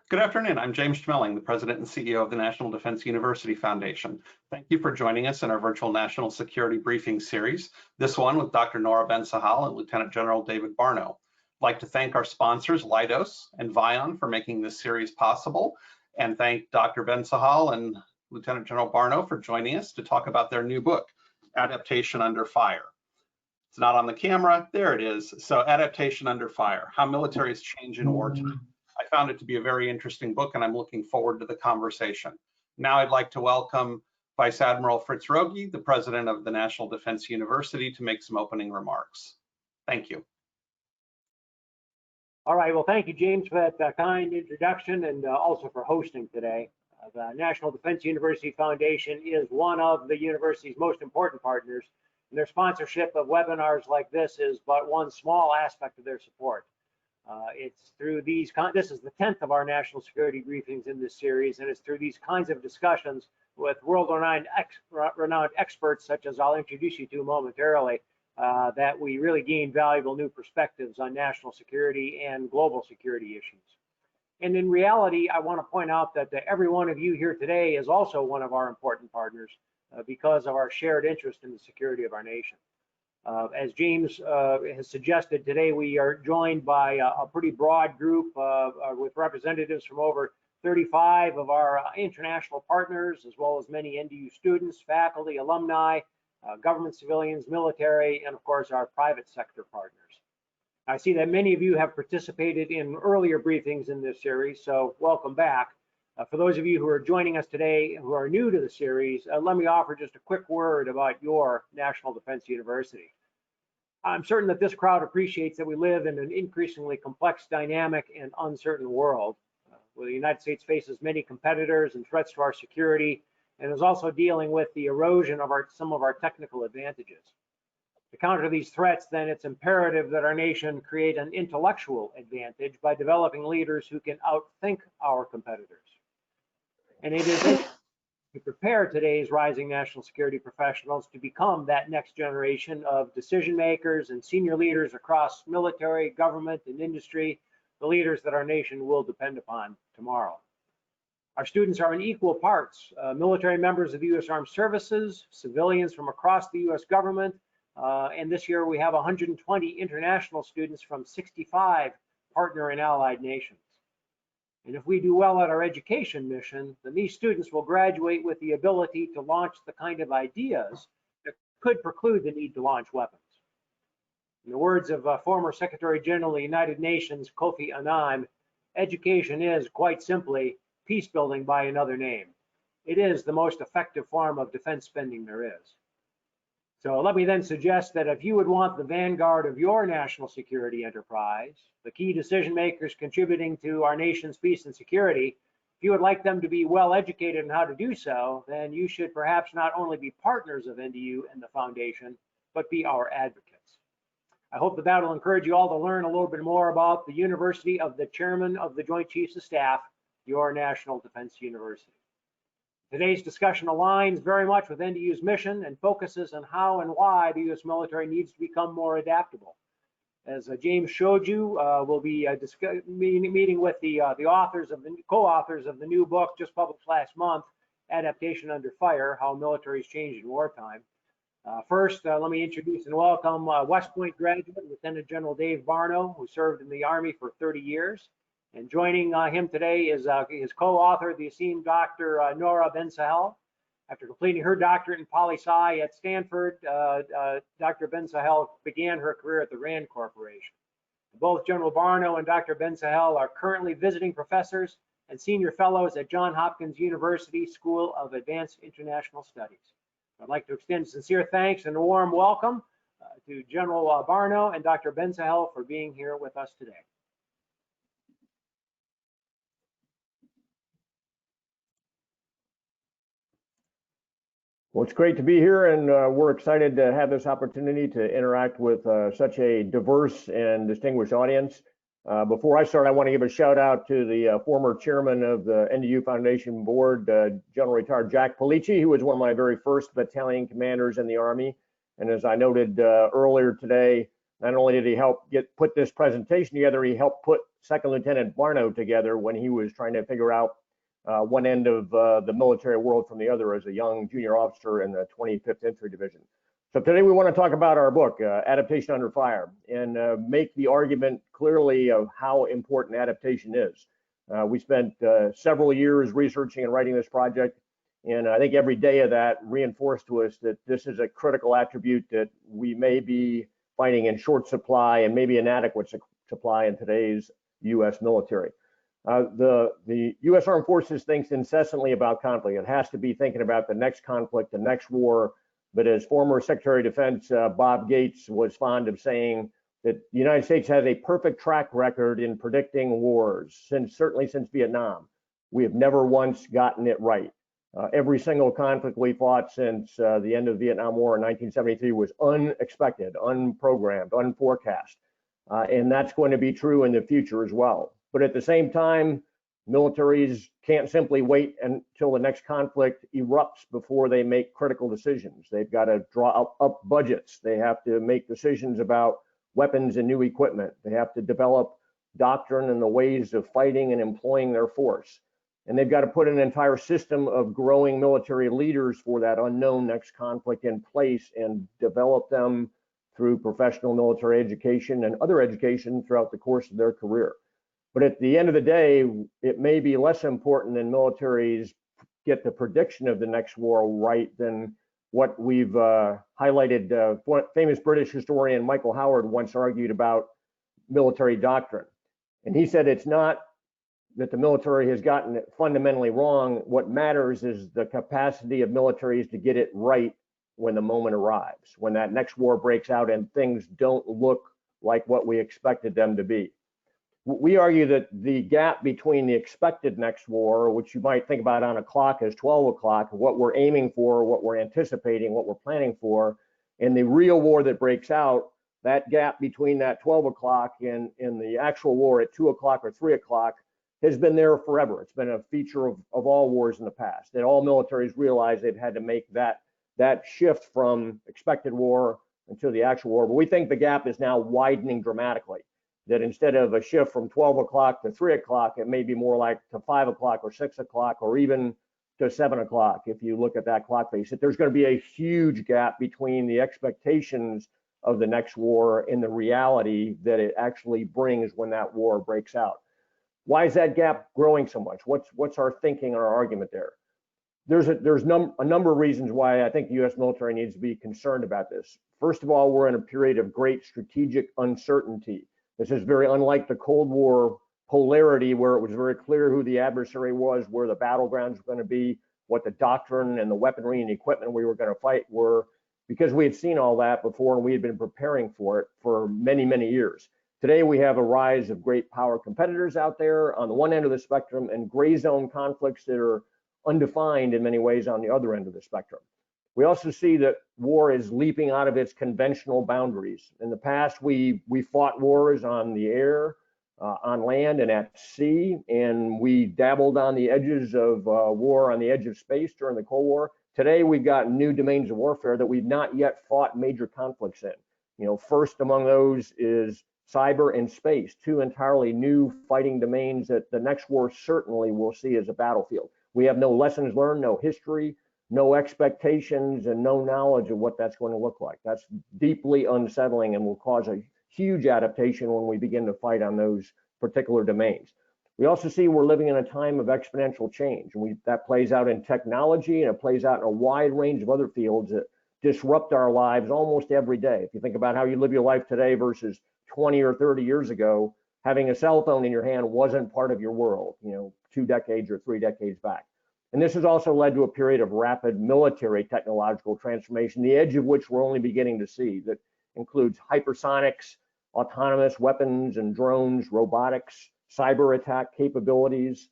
Good afternoon. I'm James Schmeling, the President and CEO of the National Defense University Foundation. Thank you for joining us in our virtual National Security Briefing Series, this one with Dr. Nora Bensahel and Lieutenant General David Barno. I'd like to thank our sponsors, Leidos and Vion, for making this series possible, and thank Dr. Bensahel and Lieutenant General Barno for joining us to talk about their new book, Adaptation Under Fire. It's not on the camera, there it is. So Adaptation Under Fire, How Militaries Change in Wartime. I found it to be a very interesting book, and I'm looking forward to the conversation. Now I'd like to welcome Vice Admiral Fritz Rogi, the President of the National Defense University, to make some opening remarks. Thank you. All right, well, thank you, James, for that kind introduction and also for hosting today. The National Defense University Foundation is one of the university's most important partners, and their sponsorship of webinars like this is but one small aspect of their support. It's through these, this is the 10th of our national security briefings in this series, and it's through these kinds of discussions with world-renowned experts, such as I'll introduce you to momentarily, that we really gain valuable new perspectives on national security and global security issues. And in reality, I want to point out that every one of you here today is also one of our important partners because of our shared interest in the security of our nation. As James has suggested, today we are joined by a pretty broad group with representatives from over 35 of our international partners, as well as many NDU students, faculty, alumni, government civilians, military, and of course our private sector partners. I see that many of you have participated in earlier briefings in this series, so welcome back. For those of you who are joining us today who are new to the series, let me offer just a quick word about your National Defense University. I'm certain that this crowd appreciates that we live in an increasingly complex, dynamic, and uncertain world, where the United States faces many competitors and threats to our security, and is also dealing with the erosion of some of our technical advantages. To counter these threats, then, it's imperative that our nation create an intellectual advantage by developing leaders who can outthink our competitors. And it is to prepare today's rising national security professionals to become that next generation of decision makers and senior leaders across military, government, and industry, the leaders that our nation will depend upon tomorrow. Our students are in equal parts, military members of the U.S. Armed Services, civilians from across the U.S. government, and this year we have 120 international students from 65 partner and allied nations. And if we do well at our education mission, then these students will graduate with the ability to launch the kind of ideas that could preclude the need to launch weapons. In the words of former Secretary General of the United Nations, Kofi Annan, education is, quite simply, peace building by another name. It is the most effective form of defense spending there is. So let me then suggest that if you would want the vanguard of your national security enterprise, the key decision makers contributing to our nation's peace and security, if you would like them to be well educated on how to do so, then you should perhaps not only be partners of NDU and the foundation, but be our advocates. I hope that will encourage you all to learn a little bit more about the University of the Chairman of the Joint Chiefs of Staff, your National Defense University. Today's discussion aligns very much with NDU's mission and focuses on how and why the U.S. military needs to become more adaptable. As James showed you, we'll be meeting with the co-authors of the new book just published last month, Adaptation Under Fire, How Militaries Change in Wartime. First, let me introduce and welcome West Point graduate, Lieutenant General Dave Barno, who served in the Army for 30 years. And joining him today is his co-author, the esteemed Dr. Nora Bensahel. After completing her doctorate in poli-sci at Stanford, Dr. Bensahel began her career at the RAND Corporation. Both General Barno and Dr. Bensahel are currently visiting professors and senior fellows at Johns Hopkins University School of Advanced International Studies. I'd like to extend sincere thanks and a warm welcome to General Barno and Dr. Bensahel for being here with us today. Well, it's great to be here, and we're excited to have this opportunity to interact with such a diverse and distinguished audience. Before I start, I want to give a shout out to the former chairman of the NDU Foundation Board, General Retired Jack Polici, who was one of my very first battalion commanders in the Army. And as I noted earlier today, Not only did he help put this presentation together, he helped put Second Lieutenant Barno together when he was trying to figure out one end of the military world from the other as a young junior officer in the 25th Infantry Division. So today we want to talk about our book, Adaptation Under Fire, and make the argument clearly of how important adaptation is. We spent several years researching and writing this project, and I think every day of that reinforced to us that this is a critical attribute that we may be finding in short supply and maybe inadequate supply in today's U.S. military. The U.S. Armed Forces thinks incessantly about conflict. It has to be thinking about the next conflict, the next war. But as former Secretary of Defense Bob Gates was fond of saying, that the United States has a perfect track record in predicting wars, certainly since Vietnam. We have never once gotten it right. Every single conflict we fought since the end of the Vietnam War in 1973 was unexpected, unprogrammed, unforecast. And that's going to be true in the future as well. But at the same time, militaries can't simply wait until the next conflict erupts before they make critical decisions. They've got to draw up budgets. They have to make decisions about weapons and new equipment. They have to develop doctrine and the ways of fighting and employing their force. And they've got to put an entire system of growing military leaders for that unknown next conflict in place and develop them through professional military education and other education throughout the course of their career. But at the end of the day, it may be less important than militaries get the prediction of the next war right than what we've highlighted. Famous British historian Michael Howard once argued about military doctrine. And he said it's not that the military has gotten it fundamentally wrong. What matters is the capacity of militaries to get it right when the moment arrives, when that next war breaks out and things don't look like what we expected them to be. We argue that the gap between the expected next war, which you might think about on a clock as 12 o'clock, what we're aiming for, what we're anticipating, what we're planning for, and the real war that breaks out, that gap between that 12 o'clock and the actual war at 2 o'clock or 3 o'clock has been there forever. It's been a feature of all wars in the past. And all militaries realized they've had to make that shift from expected war until the actual war. But we think the gap is now widening dramatically. That instead of a shift from 12 o'clock to 3 o'clock, it may be more like to 5 o'clock or 6 o'clock or even to 7 o'clock if you look at that clock face. That there's going to be a huge gap between the expectations of the next war and the reality that it actually brings when that war breaks out. Why is that gap growing so much? What's our thinking or our argument there? There's a number of reasons why I think the U.S. military needs to be concerned about this. First of all, we're in a period of great strategic uncertainty. This is very unlike the Cold War polarity, where it was very clear who the adversary was, where the battlegrounds were going to be, what the doctrine and the weaponry and equipment we were going to fight were, because we had seen all that before and we had been preparing for it for many, many years. Today, we have a rise of great power competitors out there on the one end of the spectrum and gray zone conflicts that are undefined in many ways on the other end of the spectrum. We also see that war is leaping out of its conventional boundaries. In the past, we fought wars on the air, on land, and at sea, and we dabbled on the edges of war on the edge of space during the Cold War. Today, we've got new domains of warfare that we've not yet fought major conflicts in. You know, first among those is cyber and space, two entirely new fighting domains that the next war certainly will see as a battlefield. We have no lessons learned, no history, no expectations, and no knowledge of what that's going to look like. That's deeply unsettling and will cause a huge adaptation when we begin to fight on those particular domains. We also see we're living in a time of exponential change, and that plays out in technology, and it plays out in a wide range of other fields that disrupt our lives almost every day. If you think about how you live your life today versus 20 or 30 years ago, having a cell phone in your hand wasn't part of your world, 2 decades or 3 decades back. And this has also led to a period of rapid military technological transformation, the edge of which we're only beginning to see, that includes hypersonics, autonomous weapons and drones, robotics, cyber attack capabilities,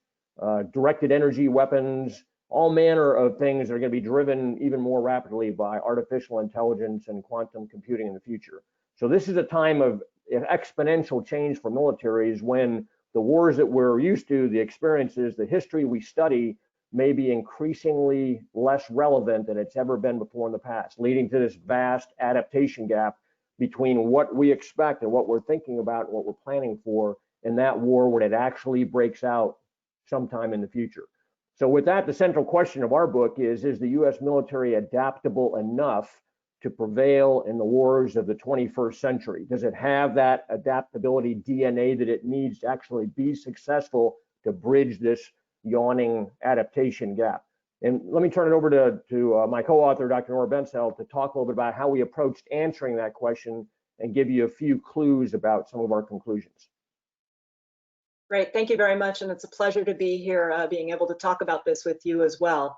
directed energy weapons, all manner of things that are going to be driven even more rapidly by artificial intelligence and quantum computing in the future. So this is a time of exponential change for militaries when the wars that we're used to, the experiences, the history we study may be increasingly less relevant than it's ever been before in the past, leading to this vast adaptation gap between what we expect and what we're thinking about and what we're planning for in that war when it actually breaks out sometime in the future. So with that, the central question of our book is the U.S. military adaptable enough to prevail in the wars of the 21st century? Does it have that adaptability DNA that it needs to actually be successful to bridge this yawning adaptation gap? And let me turn it over to my co-author, Dr. Nora Bensahel, to talk a little bit about how we approached answering that question and give you a few clues about some of our conclusions. Great, thank you very much, and it's a pleasure to be here, being able to talk about this with you as well.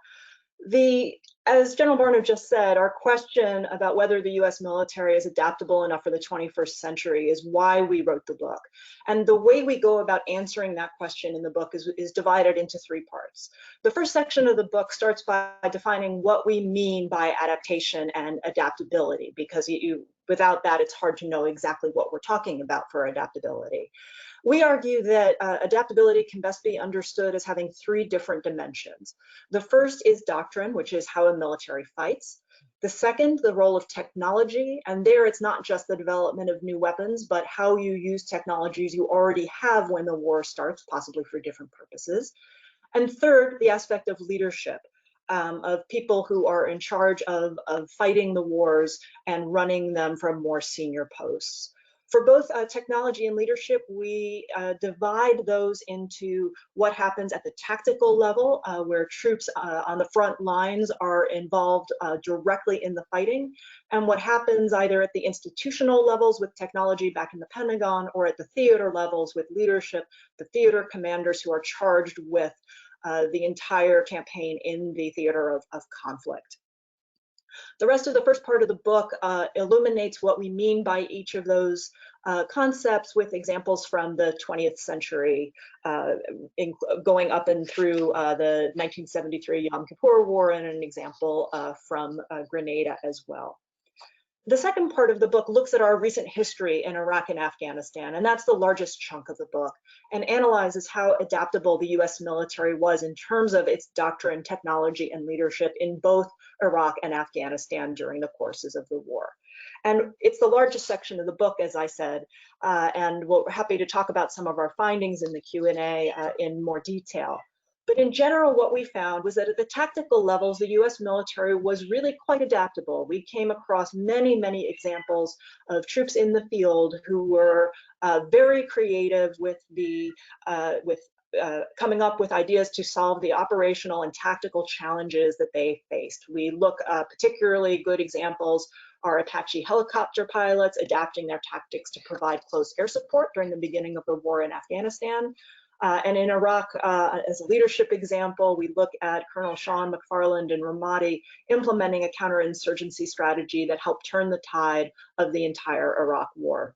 As General Barno just said, our question about whether the U.S. military is adaptable enough for the 21st century is why we wrote the book. And the way we go about answering that question in the book is divided into three parts. The first section of the book starts by defining what we mean by adaptation and adaptability, because without that, it's hard to know exactly what we're talking about for adaptability. We argue that adaptability can best be understood as having three different dimensions. The first is doctrine, which is how a military fights. The second, the role of technology, and there it's not just the development of new weapons, but how you use technologies you already have when the war starts, possibly for different purposes. And third, the aspect of leadership, of people who are in charge of fighting the wars and running them from more senior posts. For both technology and leadership, we divide those into what happens at the tactical level, where troops on the front lines are involved directly in the fighting, and what happens either at the institutional levels with technology back in the Pentagon, or at the theater levels with leadership, the theater commanders who are charged with the entire campaign in the theater of conflict. The rest of the first part of the book illuminates what we mean by each of those concepts with examples from the 20th century, going up and through the 1973 Yom Kippur War, and an example from Grenada as well. The second part of the book looks at our recent history in Iraq and Afghanistan, and that's the largest chunk of the book, and analyzes how adaptable the US military was in terms of its doctrine, technology, and leadership in both Iraq and Afghanistan during the courses of the war. And it's the largest section of the book, as I said, and we're happy to talk about some of our findings in the Q&A in more detail. But in general, what we found was that at the tactical levels, the US military was really quite adaptable. We came across many, many examples of troops in the field who were very creative with coming up with ideas to solve the operational and tactical challenges that they faced. We look particularly good examples are Apache helicopter pilots adapting their tactics to provide close air support during the beginning of the war in Afghanistan. And in Iraq, as a leadership example, we look at Colonel Sean McFarland and Ramadi implementing a counterinsurgency strategy that helped turn the tide of the entire Iraq war.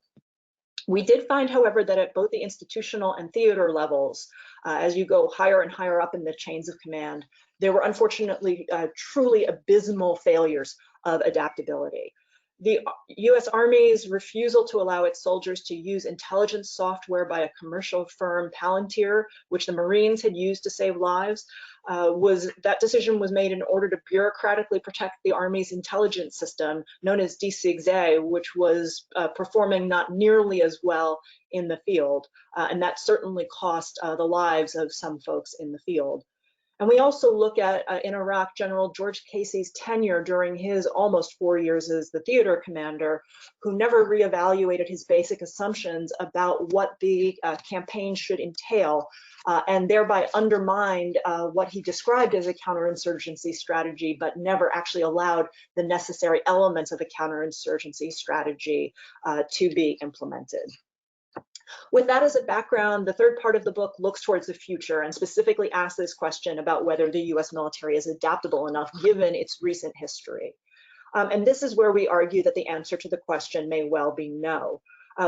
We did find, however, that at both the institutional and theater levels, as you go higher and higher up in the chains of command, there were unfortunately truly abysmal failures of adaptability. The US Army's refusal to allow its soldiers to use intelligence software by a commercial firm, Palantir, which the Marines had used to save lives, that decision was made in order to bureaucratically protect the Army's intelligence system, known as D6A, which was performing not nearly as well in the field. And that certainly cost the lives of some folks in the field. And we also look at, in Iraq, General George Casey's tenure during his almost 4 years as the theater commander, who never reevaluated his basic assumptions about what the campaign should entail, and thereby undermined what he described as a counterinsurgency strategy, but never actually allowed the necessary elements of a counterinsurgency strategy to be implemented. With that as a background, the third part of the book looks towards the future and specifically asks this question about whether the US military is adaptable enough given its recent history. And this is where we argue that the answer to the question may well be no.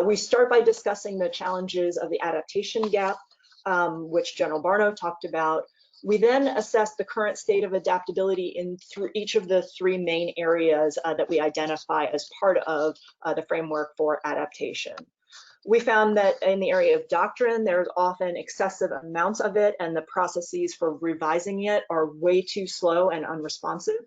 We start by discussing the challenges of the adaptation gap, which General Barno talked about. We then assess the current state of adaptability through each of the three main areas that we identify as part of the framework for adaptation. We found that in the area of doctrine, there's often excessive amounts of it, and the processes for revising it are way too slow and unresponsive.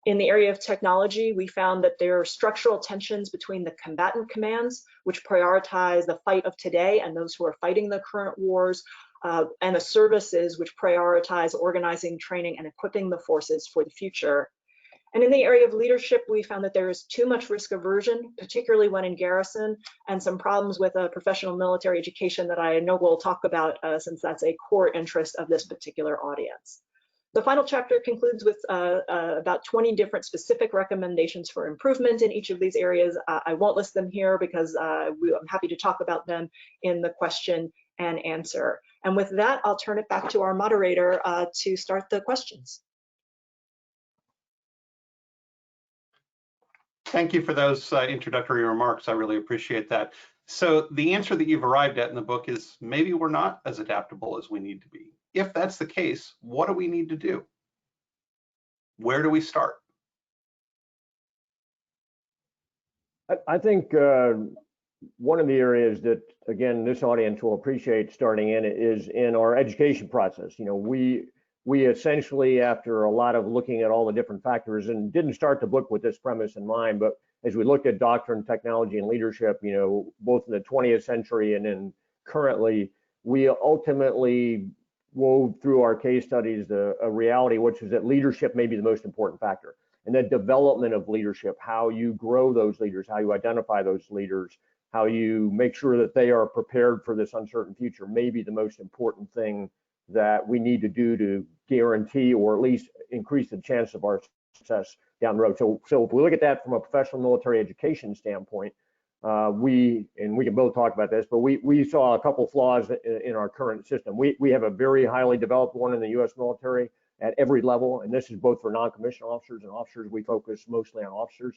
In the area of technology, we found that there are structural tensions between the combatant commands, which prioritize the fight of today and those who are fighting the current wars, and the services which prioritize organizing, training, and equipping the forces for the future. And in the area of leadership, we found that there is too much risk aversion, particularly when in garrison, and some problems with professional military education that I know we'll talk about since that's a core interest of this particular audience. The final chapter concludes with about 20 different specific recommendations for improvement in each of these areas. I won't list them here because I'm happy to talk about them in the question and answer. And with that, I'll turn it back to our moderator to start the questions. Thank you for those introductory remarks. I really appreciate that. So the answer that you've arrived at in the book is maybe we're not as adaptable as we need to be. If that's the case, what do we need to do? Where do we start? I think one of the areas that, again, this audience will appreciate starting in is in our education process. You know, we essentially, after a lot of looking at all the different factors, and didn't start the book with this premise in mind, but as we looked at doctrine, technology, and leadership, you know, both in the 20th century and then currently, we ultimately wove through our case studies a reality, which is that leadership may be the most important factor. And the development of leadership, how you grow those leaders, how you identify those leaders, how you make sure that they are prepared for this uncertain future may be the most important thing that we need to do to guarantee or at least increase the chance of our success down the road. So if we look at that from a professional military education standpoint, we can both talk about this, but we saw a couple flaws in our current system. We have a very highly developed one in the U.S. military at every level, and this is both for non-commissioned officers and officers. We focus mostly on officers,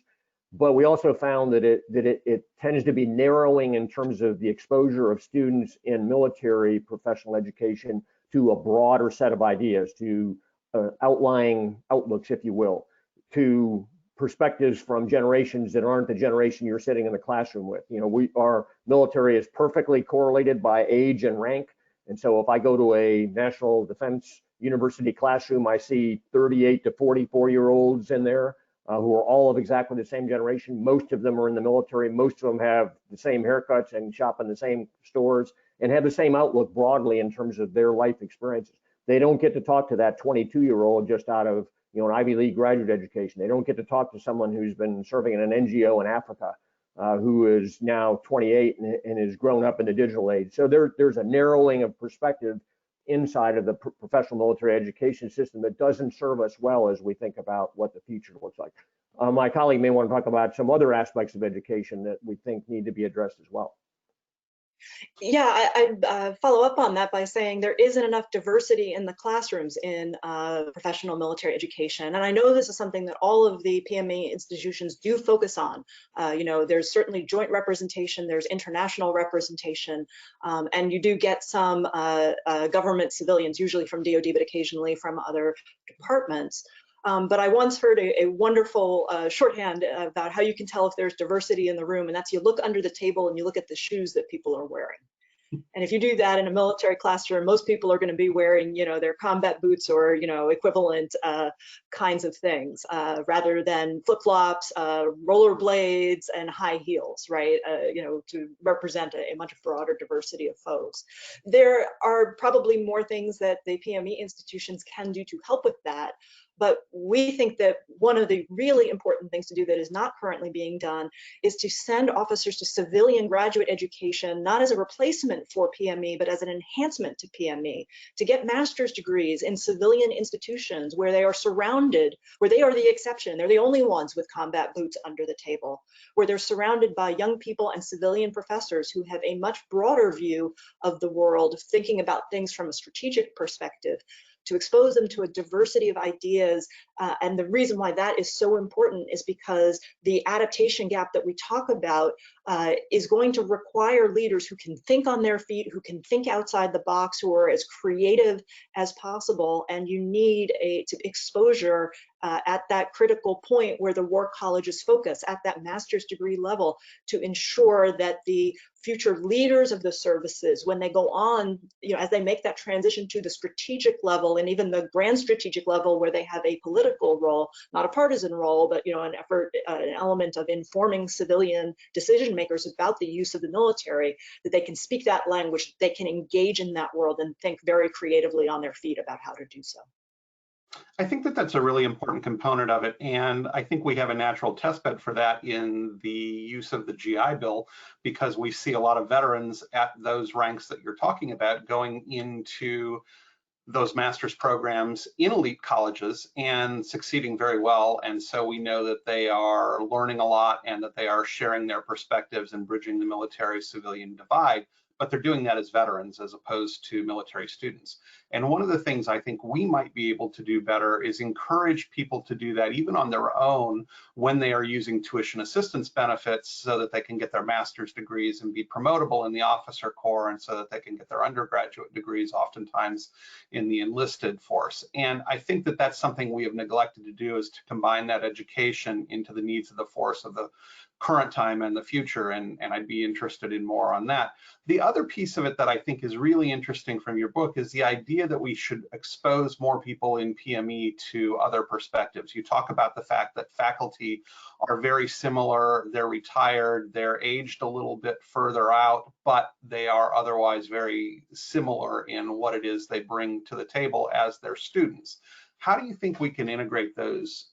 but we also found that it tends to be narrowing in terms of the exposure of students in military professional education to a broader set of ideas, to outlying outlooks, if you will, to perspectives from generations that aren't the generation you're sitting in the classroom with. You know, our military is perfectly correlated by age and rank. And so if I go to a National Defense University classroom, I see 38 to 44-year-olds in there who are all of exactly the same generation. Most of them are in the military. Most of them have the same haircuts and shop in the same stores and have the same outlook broadly in terms of their life experiences. They don't get to talk to that 22-year-old just out of, you know, an Ivy League graduate education. They don't get to talk to someone who's been serving in an NGO in Africa, who is now 28 and has grown up in the digital age. So there's a narrowing of perspective inside of the professional military education system that doesn't serve us well as we think about what the future looks like. My colleague may want to talk about some other aspects of education that we think need to be addressed as well. Yeah, I'd follow up on that by saying there isn't enough diversity in the classrooms in professional military education. And I know this is something that all of the PME institutions do focus on. You know, there's certainly joint representation, there's international representation, and you do get some government civilians, usually from DoD, but occasionally from other departments. But I once heard a wonderful shorthand about how you can tell if there's diversity in the room, and that's you look under the table and you look at the shoes that people are wearing. And if you do that in a military classroom, most people are going to be wearing, you know, their combat boots or, you know, equivalent kinds of things, rather than flip-flops, rollerblades, and high heels, right? You know, to represent a much broader diversity of foes. There are probably more things that the PME institutions can do to help with that. But we think that one of the really important things to do that is not currently being done is to send officers to civilian graduate education, not as a replacement for PME, but as an enhancement to PME, to get master's degrees in civilian institutions where they are surrounded, where they are the exception. They're the only ones with combat boots under the table, where they're surrounded by young people and civilian professors who have a much broader view of the world, thinking about things from a strategic perspective, to expose them to a diversity of ideas. And the reason why that is so important is because the adaptation gap that we talk about is going to require leaders who can think on their feet, who can think outside the box, who are as creative as possible. And you need exposure at that critical point where the war colleges focus, at that master's degree level, to ensure that the future leaders of the services, when they go on, as they make that transition to the strategic level and even the grand strategic level where they have a political role, not a partisan role, but an effort, an element of informing civilian decision makers about the use of the military, that they can speak that language, they can engage in that world and think very creatively on their feet about how to do so. I think that that's a really important component of it, and I think we have a natural testbed for that in the use of the GI Bill, because we see a lot of veterans at those ranks that you're talking about going into those master's programs in elite colleges and succeeding very well. And so we know that they are learning a lot and that they are sharing their perspectives and bridging the military-civilian divide, but they're doing that as veterans as opposed to military students. And one of the things I think we might be able to do better is encourage people to do that even on their own when they are using tuition assistance benefits, so that they can get their master's degrees and be promotable in the officer corps, and so that they can get their undergraduate degrees oftentimes in the enlisted force. And I think that that's something we have neglected to do, is to combine that education into the needs of the force of the current time and the future, and I'd be interested in more on that. The other piece of it that I think is really interesting from your book is the idea that we should expose more people in PME to other perspectives. You talk about the fact that faculty are very similar, they're retired, they're aged a little bit further out, but they are otherwise very similar in what it is they bring to the table as their students. How do you think we can integrate those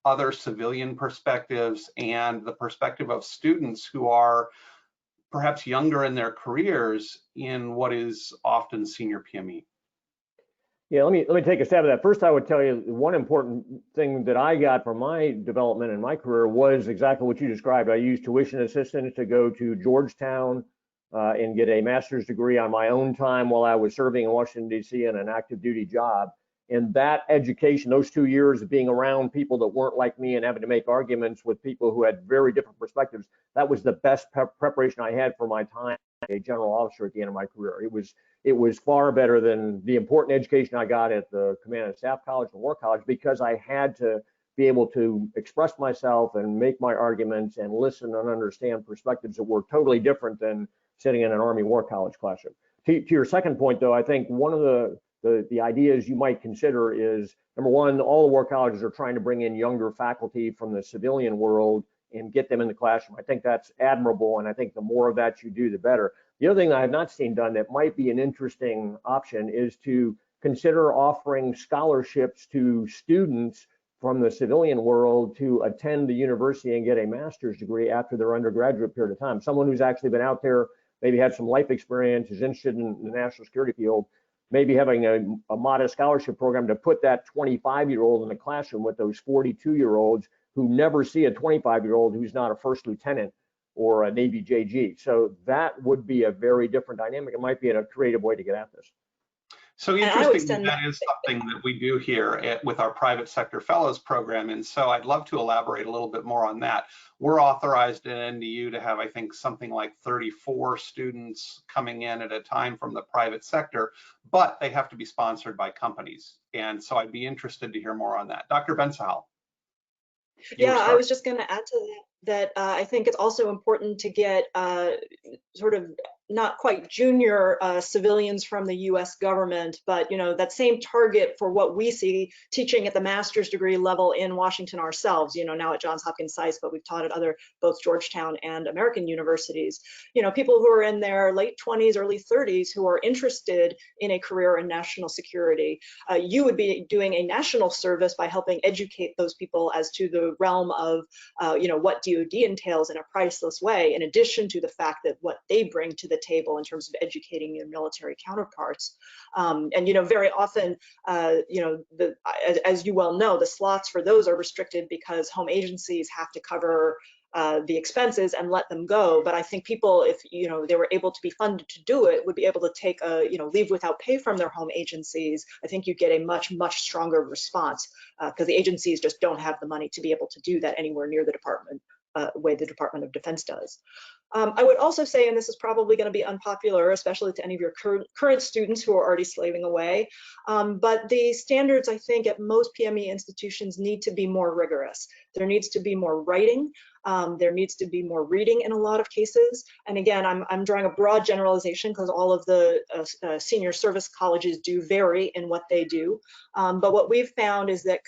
other civilian perspectives and the perspective of students who are perhaps younger in their careers in what is often senior PME? Yeah, let me take a stab at that. First, I would tell you one important thing that I got from my development in my career was exactly what you described. I used tuition assistance to go to Georgetown and get a master's degree on my own time while I was serving in Washington, D.C. in an active duty job. And that education, those 2 years of being around people that weren't like me and having to make arguments with people who had very different perspectives, that was the best preparation I had for my time as a general officer at the end of my career. It was far better than the important education I got at the Command and Staff College and War College, because I had to be able to express myself and make my arguments and listen and understand perspectives that were totally different than sitting in an Army War College classroom. To your second point, though, I think one of the ideas you might consider is, number one, all the war colleges are trying to bring in younger faculty from the civilian world and get them in the classroom. I think that's admirable, and I think the more of that you do, the better. The other thing I have not seen done that might be an interesting option is to consider offering scholarships to students from the civilian world to attend the university and get a master's degree after their undergraduate period of time. Someone who's actually been out there, maybe had some life experience, is interested in the national security field, maybe having a modest scholarship program to put that 25-year-old in the classroom with those 42-year-olds who never see a 25-year-old who's not a first lieutenant or a Navy JG. So that would be a very different dynamic. It might be a creative way to get at this. So interesting, that is something that we do here with our private sector fellows program. And so I'd love to elaborate a little bit more on that. We're authorized at NDU to have, I think, something like 34 students coming in at a time from the private sector, but they have to be sponsored by companies. And so I'd be interested to hear more on that. Dr. Bensahel. Yeah, I was just going to add to that, I think it's also important to get sort of not quite junior civilians from the US government, but that same target for what we see teaching at the master's degree level in Washington ourselves, now at Johns Hopkins sites, but we've taught at both Georgetown and American universities, people who are in their late 20s, early 30s who are interested in a career in national security. You would be doing a national service by helping educate those people as to the realm of what DoD entails in a priceless way, in addition to the fact that what they bring to the table in terms of educating your military counterparts. And very often, as you well know, the slots for those are restricted because home agencies have to cover the expenses and let them go. But I think people, if they were able to be funded to do it, would be able to take a leave without pay from their home agencies. I think you get a much stronger response because the agencies just don't have the money to be able to do that anywhere near the department way the Department of Defense does. I would also say, and this is probably going to be unpopular, especially to any of your current students who are already slaving away, but the standards, I think, at most PME institutions need to be more rigorous. There needs to be more writing. There needs to be more reading in a lot of cases. And again, I'm drawing a broad generalization because all of the senior service colleges do vary in what they do. But what we've found is that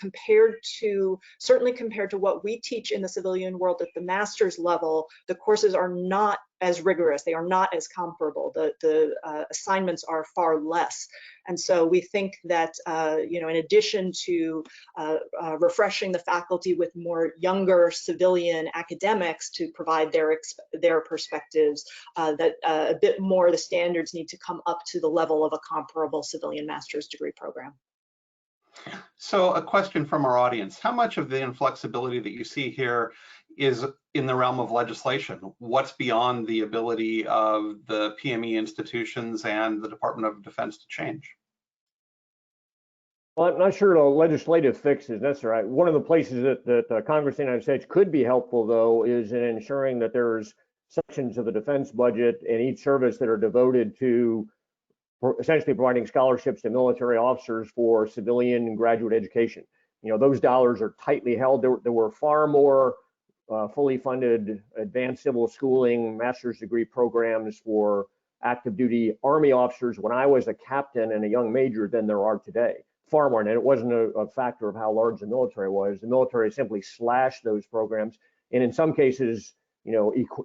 certainly compared to what we teach in the civilian world at the master's level, the courses are not as rigorous. They are not as comparable. The assignments are far less. And so we think that, in addition to refreshing the faculty with more younger civilian academics to provide their perspectives, that a bit more the standards need to come up to the level of a comparable civilian master's degree program. So a question from our audience: how much of the inflexibility that you see here is in the realm of legislation? What's beyond the ability of the PME institutions and the Department of Defense to change? Well, I'm not sure a legislative fix is necessary. One of the places that Congress of the United States could be helpful, though, is in ensuring that there's sections of the defense budget in each service that are devoted to essentially providing scholarships to military officers for civilian and graduate education. Those dollars are tightly held. There were far more fully funded advanced civil schooling master's degree programs for active duty Army officers when I was a captain and a young major than there are today. Far more, and it wasn't a factor of how large the military was. The military simply slashed those programs, and in some cases,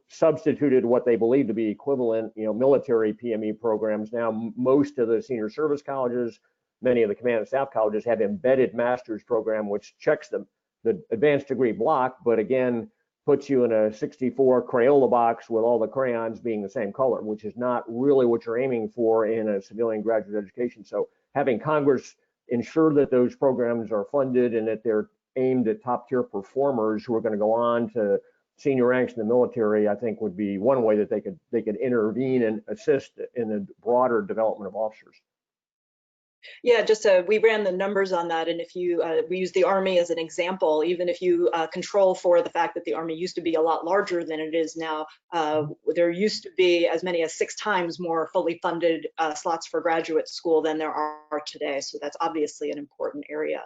substituted what they believe to be equivalent, military PME programs. Now, most of the senior service colleges, many of the command and staff colleges have embedded master's program, which checks the advanced degree block, but again, puts you in a 64 Crayola box with all the crayons being the same color, which is not really what you're aiming for in a civilian graduate education. So having Congress ensure that those programs are funded and that they're aimed at top tier performers who are going to go on to senior ranks in the military, I think would be one way that they could intervene and assist in the broader development of officers. Yeah, we ran the numbers on that, and if you we use the Army as an example, even if you control for the fact that the Army used to be a lot larger than it is now, there used to be as many as 6 times more fully funded slots for graduate school than there are today. So that's obviously an important area.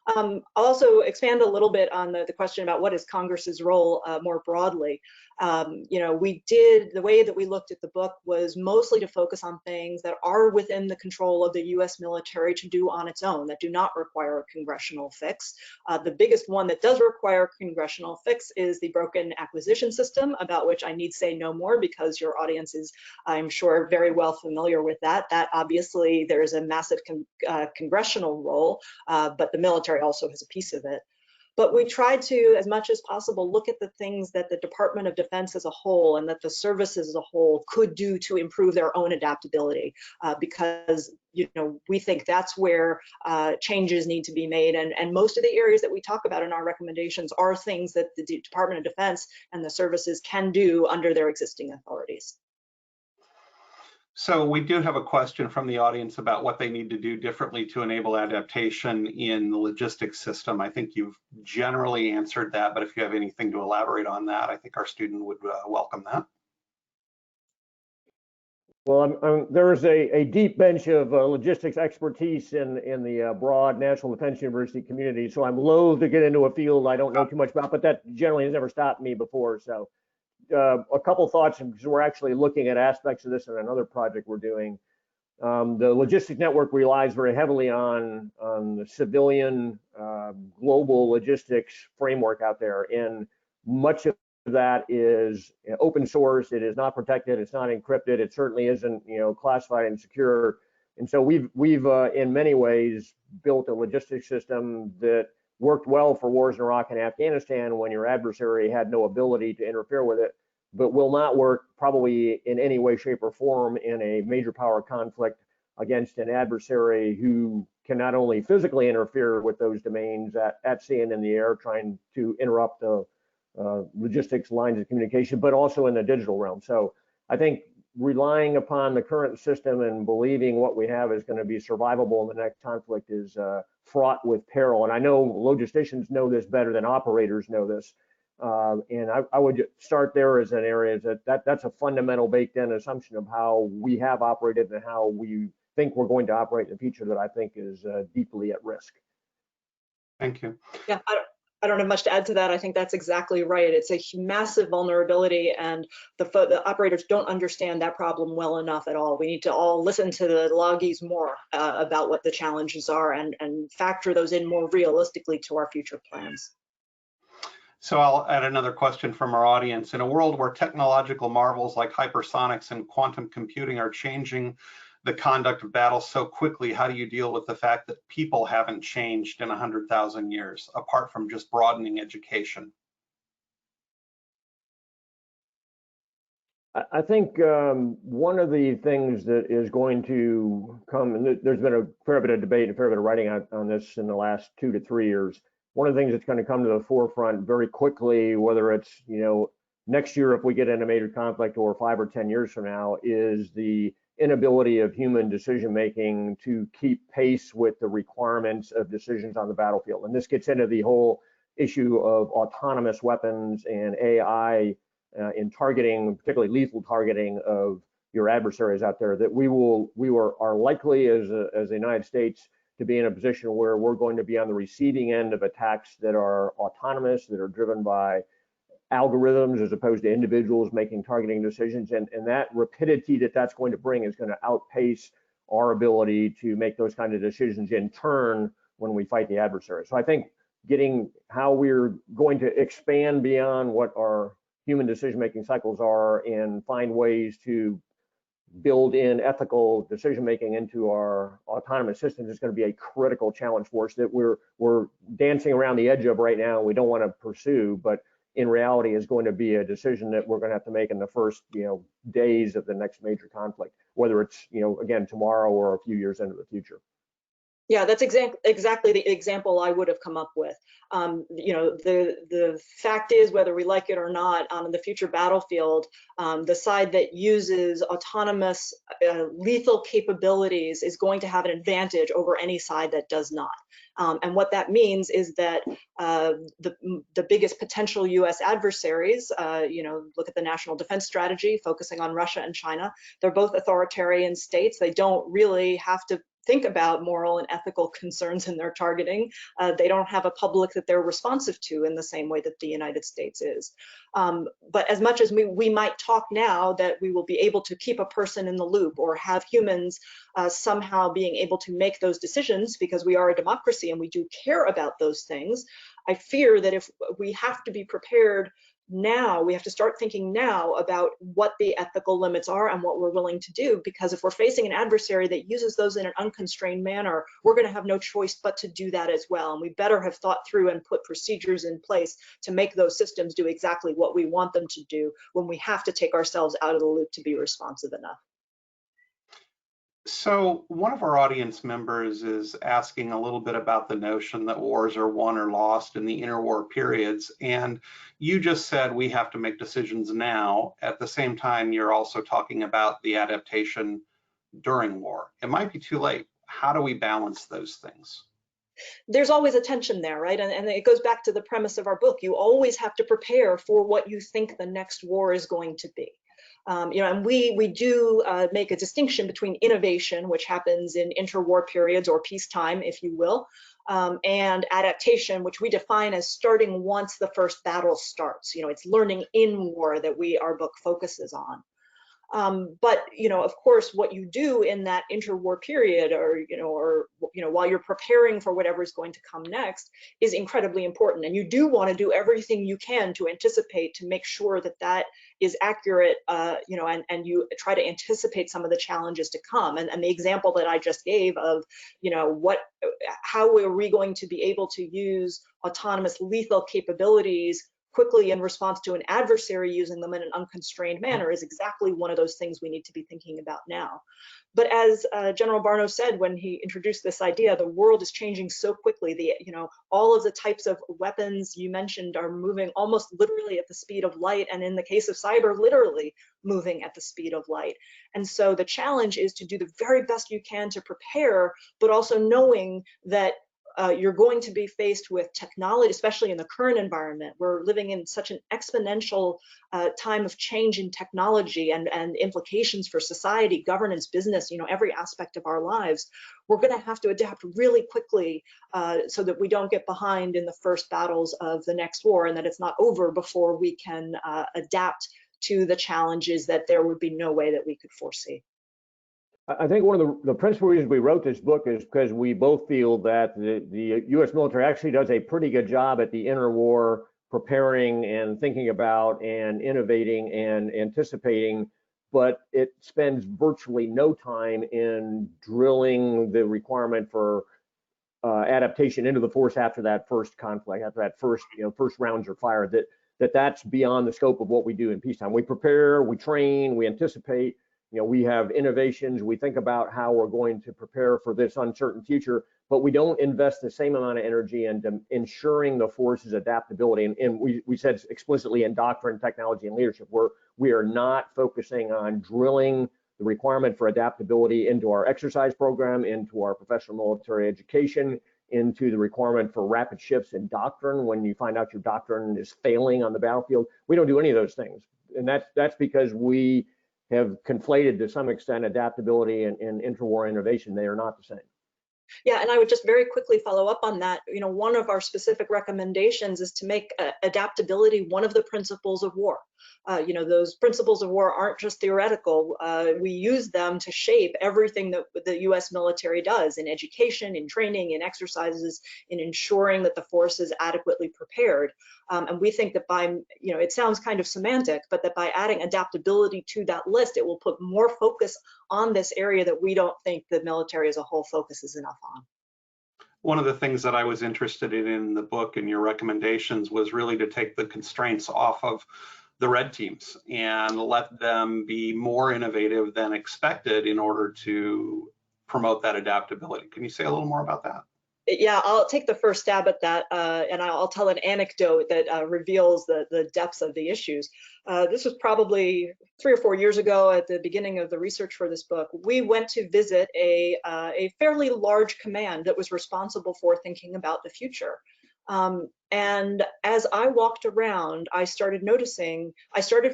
I'll also expand a little bit on the question about what is Congress's role more broadly. The way that we looked at the book was mostly to focus on things that are within the control of the US military to do on its own, that do not require a congressional fix. The biggest one that does require a congressional fix is the broken acquisition system, about which I need say no more because your audience is, I'm sure, very well familiar with that. That obviously there is a massive congressional role, but the military also has a piece of it. But we tried to, as much as possible, look at the things that the Department of Defense as a whole and that the services as a whole could do to improve their own adaptability, because we think that's where changes need to be made. And most of the areas that we talk about in our recommendations are things that the Department of Defense and the services can do under their existing authorities. So we do have a question from the audience about what they need to do differently to enable adaptation in the logistics system. I think you've generally answered that, but if you have anything to elaborate on that, I think our student would welcome that. Well, there is a deep bench of logistics expertise in the broad National Defense University community, so I'm loath to get into a field I don't know too much about, but that generally has never stopped me before. So a couple thoughts, because we're actually looking at aspects of this in another project we're doing. The logistics network relies very heavily on the civilian global logistics framework out there, and much of that is open source. It is not protected. It's not encrypted. It certainly isn't classified and secure. And so we've in many ways built a logistics system that worked well for wars in Iraq and Afghanistan when your adversary had no ability to interfere with it, but will not work probably in any way, shape, or form in a major power conflict against an adversary who can not only physically interfere with those domains at sea and in the air, trying to interrupt the logistics lines of communication, but also in the digital realm. So I think relying upon the current system and believing what we have is going to be survivable in the next conflict is fraught with peril. And I know logisticians know this better than operators know this, And I would start there as an area that's a fundamental baked-in assumption of how we have operated and how we think we're going to operate in the future that I think is deeply at risk. Thank you. Yeah, I don't have much to add to that. I think that's exactly right. It's a massive vulnerability, and the operators don't understand that problem well enough at all. We need to all listen to the loggies more about what the challenges are and factor those in more realistically to our future plans. So I'll add another question from our audience. In a world where technological marvels like hypersonics and quantum computing are changing the conduct of battles so quickly, how do you deal with the fact that people haven't changed in 100,000 years, apart from just broadening education? I think one of the things that is going to come, and there's been a fair bit of debate and a fair bit of writing on this in the last 2 to 3 years. One of the things that's going to come to the forefront very quickly, whether it's next year if we get in a major conflict or 5 or 10 years from now, is the inability of human decision making to keep pace with the requirements of decisions on the battlefield. And this gets into the whole issue of autonomous weapons and AI in targeting, particularly lethal targeting of your adversaries out there, that we are likely as the United States to be in a position where we're going to be on the receiving end of attacks that are autonomous, that are driven by algorithms as opposed to individuals making targeting decisions. And that rapidity that's going to bring is going to outpace our ability to make those kind of decisions in turn when we fight the adversary. So I think getting how we're going to expand beyond what our human decision-making cycles are and find ways to build in ethical decision-making into our autonomous systems is going to be a critical challenge for us that we're dancing around the edge of right now. We don't want to pursue, but in reality is going to be a decision that we're going to have to make in the first days of the next major conflict, whether it's again tomorrow or a few years into the future. Yeah, that's exactly the example I would have come up with. The fact is, whether we like it or not, on the future battlefield, the side that uses autonomous lethal capabilities is going to have an advantage over any side that does not. And what that means is that the biggest potential U.S. adversaries, look at the national defense strategy focusing on Russia and China. They're both authoritarian states. They don't really have to think about moral and ethical concerns in their targeting. They don't have a public that they're responsive to in the same way that the United States is. But as much as we might talk now that we will be able to keep a person in the loop or have humans somehow being able to make those decisions because we are a democracy and we do care about those things, I fear that if we have to be prepared now, we have to start thinking now about what the ethical limits are and what we're willing to do, because if we're facing an adversary that uses those in an unconstrained manner, we're going to have no choice but to do that as well. And we better have thought through and put procedures in place to make those systems do exactly what we want them to do when we have to take ourselves out of the loop to be responsive enough. So one of our audience members is asking a little bit about the notion that wars are won or lost in the interwar periods. And you just said we have to make decisions now. At the same time, you're also talking about the adaptation during war. It might be too late. How do we balance those things? There's always a tension there, right? And it goes back to the premise of our book. You always have to prepare for what you think the next war is going to be. And we do make a distinction between innovation, which happens in interwar periods or peacetime, if you will, and adaptation, which we define as starting once the first battle starts. It's learning in war that our book focuses on. But of course, what you do in that interwar period, or while you're preparing for whatever is going to come next, is incredibly important. And you do want to do everything you can to anticipate, to make sure that that is accurate, and you try to anticipate some of the challenges to come. And the example that I just gave of, how are we going to be able to use autonomous lethal capabilities quickly in response to an adversary using them in an unconstrained manner is exactly one of those things we need to be thinking about now. But as General Barno said when he introduced this idea, the world is changing so quickly. All of the types of weapons you mentioned are moving almost literally at the speed of light, and in the case of cyber, literally moving at the speed of light. And so the challenge is to do the very best you can to prepare, but also knowing that you're going to be faced with technology, especially in the current environment. We're living in such an exponential time of change in technology and implications for society, governance, business, every aspect of our lives. We're going to have to adapt really quickly so that we don't get behind in the first battles of the next war, and that it's not over before we can adapt to the challenges that there would be no way that we could foresee. I think one of the principal reasons we wrote this book is because we both feel that the U.S. military actually does a pretty good job at the interwar preparing and thinking about and innovating and anticipating, but it spends virtually no time in drilling the requirement for adaptation into the force after that first conflict, after that first rounds are fired. That's beyond the scope of what we do in peacetime. We prepare, we train, we anticipate. We have innovations, we think about how we're going to prepare for this uncertain future, but we don't invest the same amount of energy into ensuring the force's adaptability. And we said explicitly in doctrine, technology, and leadership, we are not focusing on drilling the requirement for adaptability into our exercise program, into our professional military education, into the requirement for rapid shifts in doctrine when you find out your doctrine is failing on the battlefield. We don't do any of those things. And that's because we have conflated to some extent adaptability and interwar innovation. They are not the same. Yeah, and I would just very quickly follow up on that. One of our specific recommendations is to make adaptability one of the principles of war. Those principles of war aren't just theoretical. We use them to shape everything that the U.S. military does in education, in training, in exercises, in ensuring that the force is adequately prepared. And we think that by, it sounds kind of semantic, but that by adding adaptability to that list, it will put more focus on this area that we don't think the military as a whole focuses enough on. One of the things that I was interested in the book and your recommendations was really to take the constraints off of the red teams and let them be more innovative than expected in order to promote that adaptability. Can you say a little more about that? Yeah, I'll take the first stab at that, and I'll tell an anecdote that reveals the depths of the issues. This was probably 3 or 4 years ago at the beginning of the research for this book. We went to visit a fairly large command that was responsible for thinking about the future. And as I walked around, I started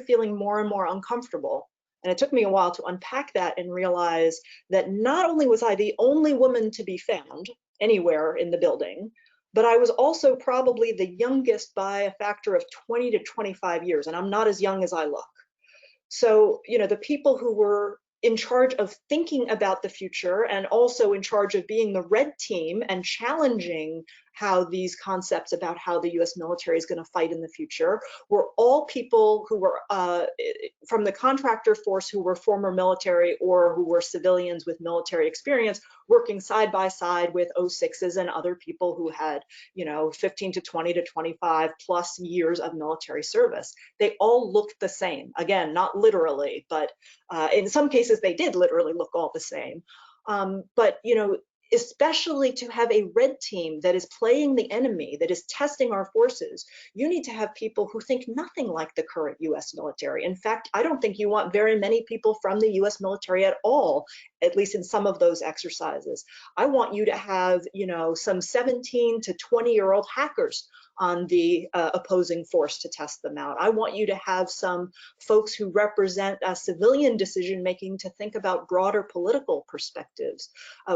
feeling more and more uncomfortable. And it took me a while to unpack that and realize that not only was I the only woman to be found anywhere in the building, but I was also probably the youngest by a factor of 20 to 25 years, and I'm not as young as I look. So, the people who were in charge of thinking about the future and also in charge of being the red team and challenging how these concepts about how the US military is going to fight in the future were all people who were from the contractor force who were former military or who were civilians with military experience working side by side with 06s and other people who had 15 to 20 to 25 plus years of military service. They all looked the same. Again, not literally, but in some cases they did literally look all the same. But especially to have a red team that is playing the enemy, that is testing our forces, you need to have people who think nothing like the current US military. In fact, I don't think you want very many people from the US military at all, at least in some of those exercises. I want you to have, some 17 to 20-year-old hackers on the opposing force to test them out. I want you to have some folks who represent civilian decision-making to think about broader political perspectives.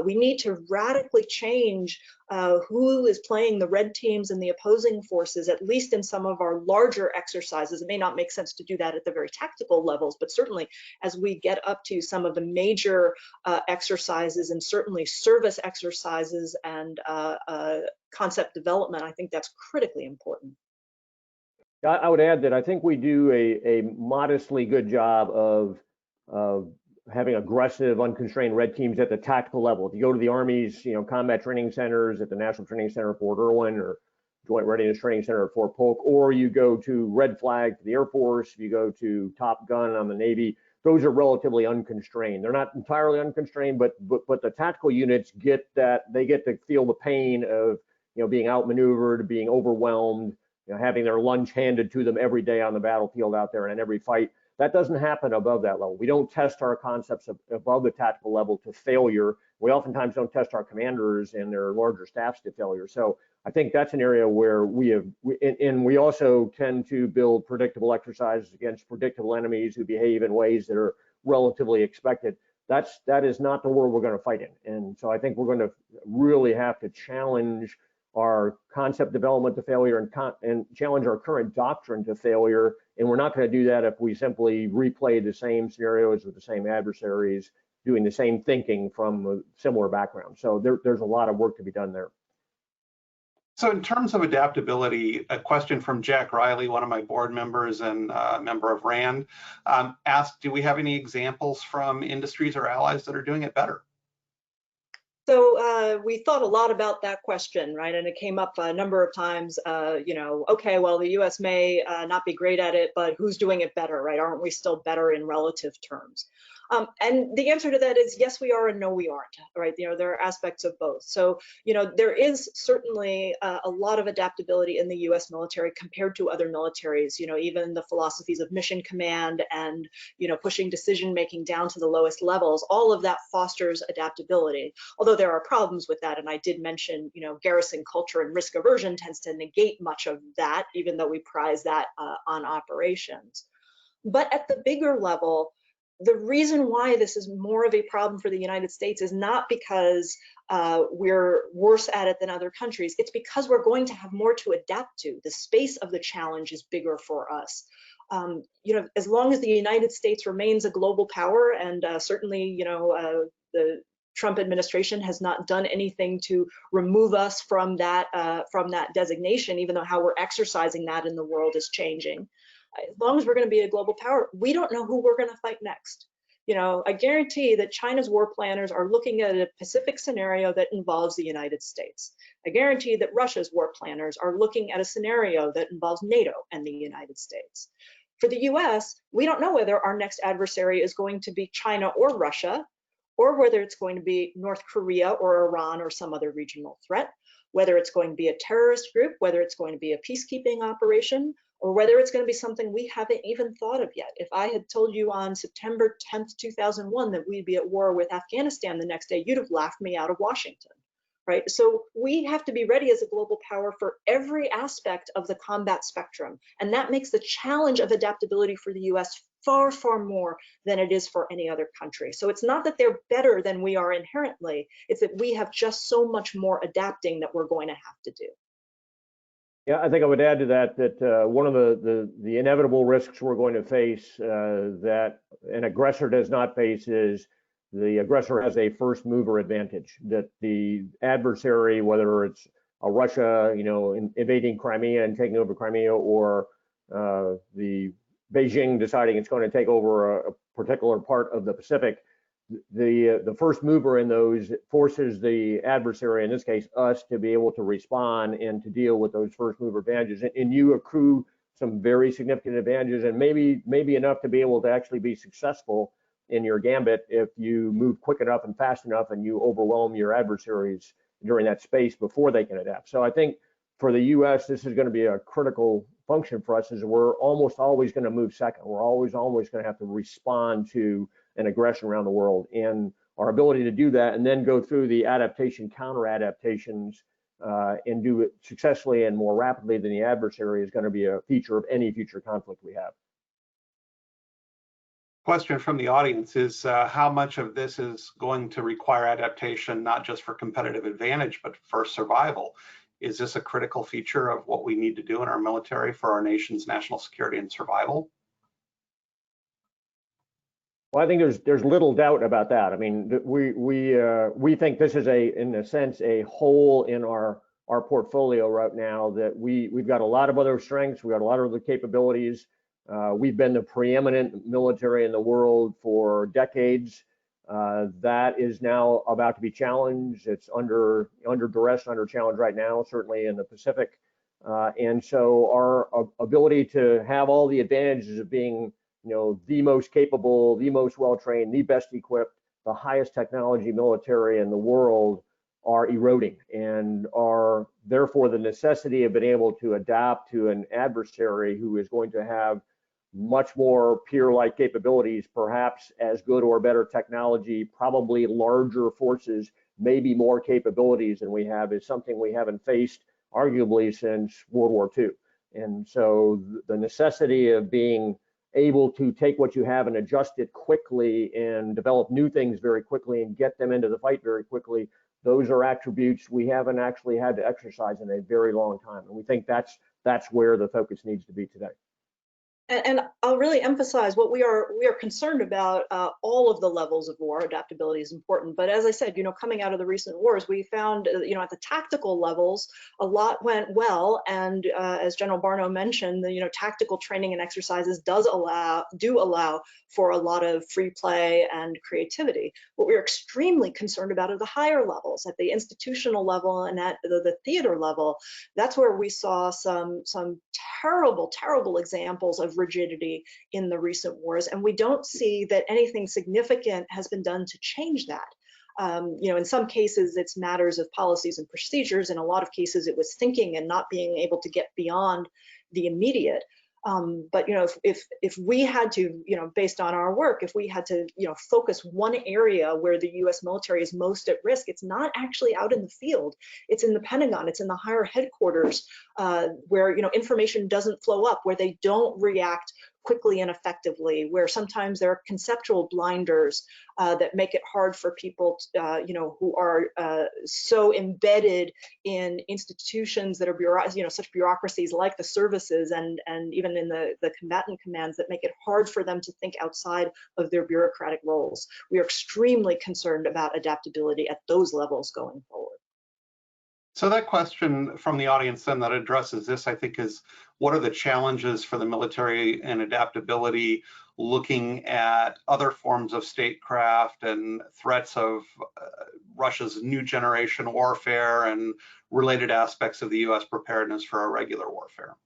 We need to radically change who is playing the red teams and the opposing forces, at least in some of our larger exercises. It may not make sense to do that at the very tactical levels, but certainly as we get up to some of the major exercises and certainly service exercises and concept development, I think that's critically important. I would add that I think we do a modestly good job of having aggressive, unconstrained red teams at the tactical level. If you go to the Army's, combat training centers at the National Training Center at Fort Irwin or Joint Readiness Training Center at Fort Polk, or you go to Red Flag for the Air Force, if you go to Top Gun on the Navy, those are relatively unconstrained. They're not entirely unconstrained, but the tactical units get to feel the pain of being outmaneuvered, being overwhelmed, having their lunch handed to them every day on the battlefield out there and in every fight. That doesn't happen above that level. We don't test our concepts above the tactical level to failure. We oftentimes don't test our commanders and their larger staffs to failure. So I think that's an area where we also tend to build predictable exercises against predictable enemies who behave in ways that are relatively expected. That is not the world we're going to fight in. And so I think we're going to really have to challenge our concept development to failure and challenge our current doctrine to failure. And we're not going to do that if we simply replay the same scenarios with the same adversaries, doing the same thinking from a similar background. So there's a lot of work to be done there. So in terms of adaptability, a question from Jack Riley, one of my board members and a member of RAND, asked, do we have any examples from industries or allies that are doing it better? So we thought a lot about that question, right? And it came up a number of times, okay, well, the US may not be great at it, but who's doing it better, right? Aren't we still better in relative terms? And the answer to that is yes, we are, and no, we aren't, right? There are aspects of both. So, there is certainly a lot of adaptability in the US military compared to other militaries, even the philosophies of mission command and, pushing decision-making down to the lowest levels, all of that fosters adaptability. Although there are problems with that, and I did mention, garrison culture and risk aversion tends to negate much of that, even though we prize that on operations. But at the bigger level, the reason why this is more of a problem for the United States is not because we're worse at it than other countries. It's because we're going to have more to adapt to. The space of the challenge is bigger for us. As long as the United States remains a global power, and certainly, the Trump administration has not done anything to remove us from that designation, even though how we're exercising that in the world is changing. As long as we're going to be a global power, we don't know who we're going to fight next. I guarantee that China's war planners are looking at a Pacific scenario that involves the United States. I guarantee that Russia's war planners are looking at a scenario that involves NATO and the United States. For the US, we don't know whether our next adversary is going to be China or Russia, or whether it's going to be North Korea or Iran or some other regional threat, whether it's going to be a terrorist group, whether it's going to be a peacekeeping operation, or whether it's going to be something we haven't even thought of yet. If I had told you on September 10th, 2001 that we'd be at war with Afghanistan the next day, you'd have laughed me out of Washington, right? So we have to be ready as a global power for every aspect of the combat spectrum. And that makes the challenge of adaptability for the US far, far more than it is for any other country. So it's not that they're better than we are inherently, it's that we have just so much more adapting that we're going to have to do. Yeah, I think I would add to that one of the inevitable risks we're going to face that an aggressor does not face is the aggressor has a first mover advantage, that the adversary, whether it's a Russia, invading Crimea and taking over Crimea, or the Beijing deciding it's going to take over a particular part of the Pacific, the first mover in those forces the adversary, in this case us, to be able to respond and to deal with those first mover advantages, and you accrue some very significant advantages, and maybe enough to be able to actually be successful in your gambit if you move quick enough and fast enough and you overwhelm your adversaries during that space before they can adapt. So I think for the US, this is going to be a critical function for us, is we're almost always going to move second. We're always going to have to respond to an aggression around the world, and our ability to do that and then go through the adaptation, counter adaptations, and do it successfully and more rapidly than the adversary is going to be a feature of any future conflict we have. Question from the audience is how much of this is going to require adaptation, not just for competitive advantage, but for survival? Is this a critical feature of what we need to do in our military for our nation's national security and survival? Well, I think there's little doubt about that. I mean, we think this is in a sense a hole in our portfolio right now, that we've got a lot of other strengths, we've got a lot of other capabilities. We've been the preeminent military in the world for decades. That is now about to be challenged. It's under duress, under challenge right now, certainly in the Pacific. And so our ability to have all the advantages of being, the most capable, the most well-trained, the best equipped, the highest technology military in the world are eroding, and are therefore the necessity of being able to adapt to an adversary who is going to have much more peer-like capabilities, perhaps as good or better technology, probably larger forces, maybe more capabilities than we have, is something we haven't faced arguably since World War II. And so the necessity of being able to take what you have and adjust it quickly and develop new things very quickly and get them into the fight very quickly, those are attributes we haven't actually had to exercise in a very long time. And we think that's where the focus needs to be today. And I'll really emphasize what we are concerned about. All of the levels of war, adaptability is important. But as I said, coming out of the recent wars, we found, at the tactical levels, a lot went well. And as General Barno mentioned, the tactical training and exercises do allow for a lot of free play and creativity. What we're extremely concerned about are the higher levels, at the institutional level and at the theater level. That's where we saw some terrible, terrible examples of rigidity in the recent wars, and we don't see that anything significant has been done to change that. In some cases, it's matters of policies and procedures. In a lot of cases, it was thinking and not being able to get beyond the immediate. But if we had to, based on our work, if we had to, focus one area where the U.S. military is most at risk, it's not actually out in the field. It's in the Pentagon. It's in the higher headquarters, where information doesn't flow up, where they don't react quickly and effectively, where sometimes there are conceptual blinders that make it hard for people, who are so embedded in institutions that are such bureaucracies like the services and even in the combatant commands, that make it hard for them to think outside of their bureaucratic roles. We are extremely concerned about adaptability at those levels going forward. So that question from the audience then that addresses this, I think, is what are the challenges for the military and adaptability, looking at other forms of statecraft and threats of Russia's new generation warfare and related aspects of the U.S. preparedness for irregular warfare?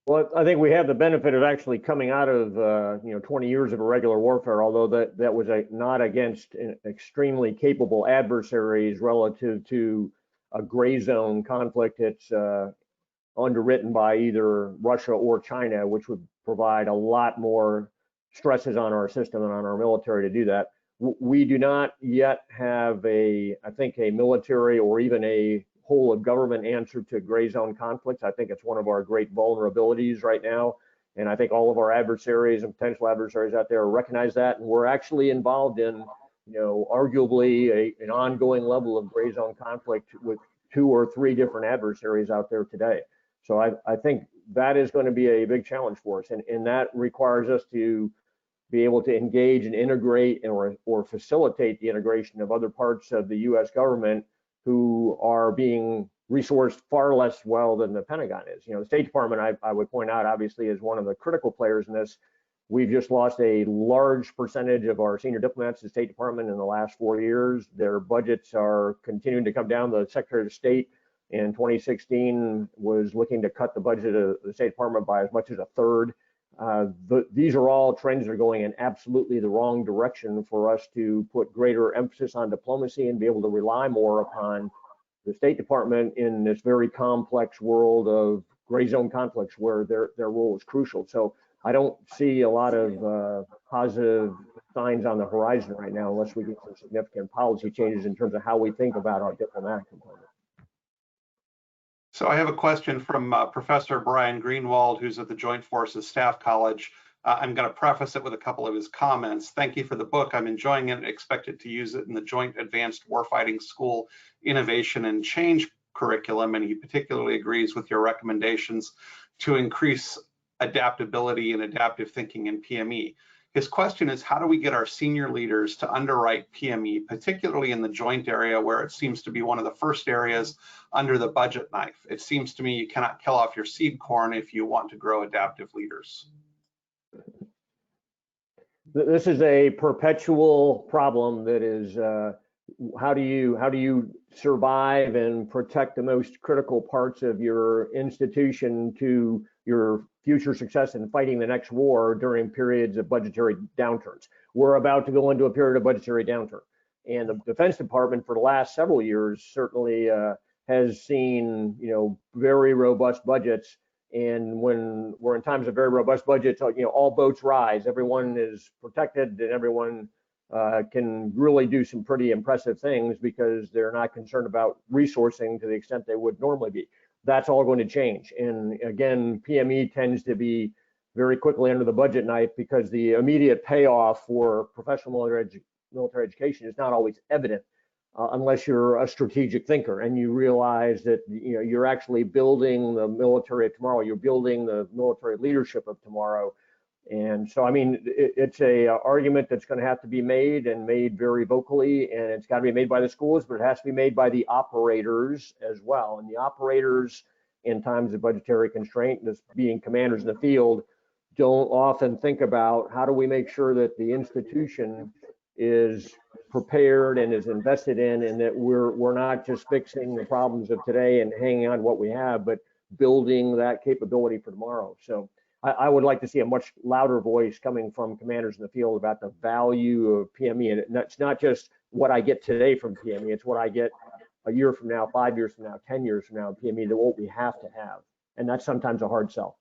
Well, I think we have the benefit of actually coming out of 20 years of irregular warfare, although that was not against extremely capable adversaries relative to a gray zone conflict that's underwritten by either Russia or China, which would provide a lot more stresses on our system and on our military to do that. We do not yet have I think a military or even a whole of government answer to gray zone conflicts. I think it's one of our great vulnerabilities right now. And I think all of our adversaries and potential adversaries out there recognize that. And we're actually involved in, arguably an ongoing level of gray zone conflict with 2 or 3 different adversaries out there today. So I think that is going to be a big challenge for us. And that requires us to be able to engage and integrate or facilitate the integration of other parts of the U.S. government who are being resourced far less well than the Pentagon is. The State Department, I would point out, obviously, is one of the critical players in this. We've just lost a large percentage of our senior diplomats to the State Department in the last 4 years. Their budgets are continuing to come down. The Secretary of State in 2016 was looking to cut the budget of the State Department by as much as 1/3. These are all trends that are going in absolutely the wrong direction for us to put greater emphasis on diplomacy and be able to rely more upon the State Department in this very complex world of gray zone conflicts where their role is crucial. So I don't see a lot of positive signs on the horizon right now unless we get some significant policy changes in terms of how we think about our diplomatic component. So I have a question from Professor Brian Greenwald, who's at the Joint Forces Staff College. I'm going to preface it with a couple of his comments. Thank you for the book. I'm enjoying it and expected to use it in the Joint Advanced Warfighting School Innovation and Change curriculum, and he particularly agrees with your recommendations to increase adaptability and adaptive thinking in PME. His question is, how do we get our senior leaders to underwrite PME, particularly in the joint area where it seems to be one of the first areas under the budget knife? It seems to me you cannot kill off your seed corn if you want to grow adaptive leaders. This is a perpetual problem that is, how do you survive and protect the most critical parts of your institution to your future success in fighting the next war during periods of budgetary downturns? We're about to go into a period of budgetary downturn, and the Defense Department for the last several years certainly has seen very robust budgets And when we're in times of very robust budgets, all boats rise. Everyone is protected, and everyone can really do some pretty impressive things because they're not concerned about resourcing to the extent they would normally be. That's all going to change. And again, PME tends to be very quickly under the budget knife because the immediate payoff for professional military education is not always evident unless you're a strategic thinker and you realize that you're actually building the military of tomorrow. You're building the military leadership of tomorrow. And so, I mean, it's a argument that's going to have to be made, and made very vocally, and it's got to be made by the schools, but it has to be made by the operators as well. And the operators, in times of budgetary constraint, this being commanders in the field, don't often think about how do we make sure that the institution is prepared and is invested in, and that we're not just fixing the problems of today and hanging on to what we have, but building that capability for tomorrow. So I would like to see a much louder voice coming from commanders in the field about the value of PME. And it's not just what I get today from PME, it's what I get a year from now, 5 years from now, 10 years from now in PME, that what we have to have. And that's sometimes a hard sell.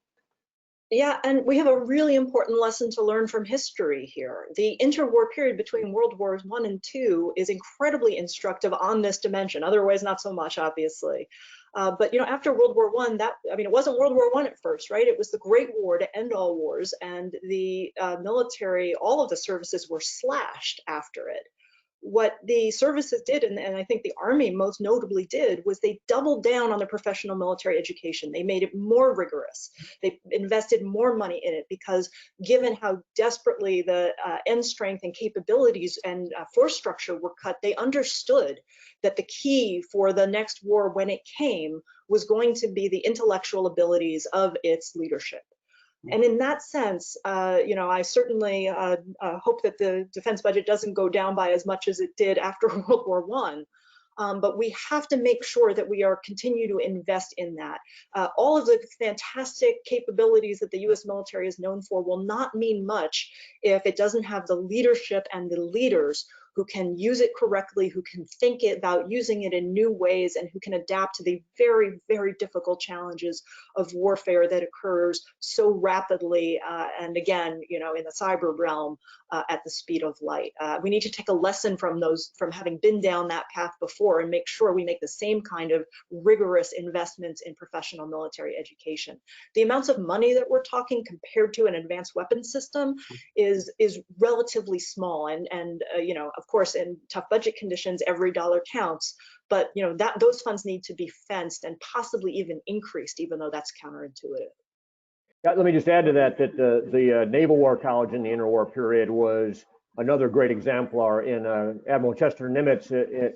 Yeah, and we have a really important lesson to learn from history here. The interwar period between World Wars I and II is incredibly instructive on this dimension. Otherwise, not so much, obviously. But after World War I, it wasn't World War I at first, right? It was the Great War to end all wars, and the military, all of the services were slashed after it. What the services did, and I think the Army most notably did, was they doubled down on the professional military education. They made it more rigorous. They invested more money in it because, given how desperately the end strength and capabilities and force structure were cut, they understood that the key for the next war, when it came, was going to be the intellectual abilities of its leadership. And in that sense, I certainly hope that the defense budget doesn't go down by as much as it did after World War I. But we have to make sure that we continue to invest in that. All of the fantastic capabilities that the U.S. military is known for will not mean much if it doesn't have the leadership and the leaders who can use it correctly, who can think about using it in new ways, and who can adapt to the very, very difficult challenges of warfare that occurs so rapidly, and again, in the cyber realm at the speed of light. We need to take a lesson from having been down that path before, and make sure we make the same kind of rigorous investments in professional military education. The amounts of money that we're talking compared to an advanced weapons system is relatively small, and of course, in tough budget conditions, every dollar counts. But those funds need to be fenced and possibly even increased, even though that's counterintuitive. Yeah, let me just add to that the Naval War College in the interwar period was another great exemplar. In Admiral Chester Nimitz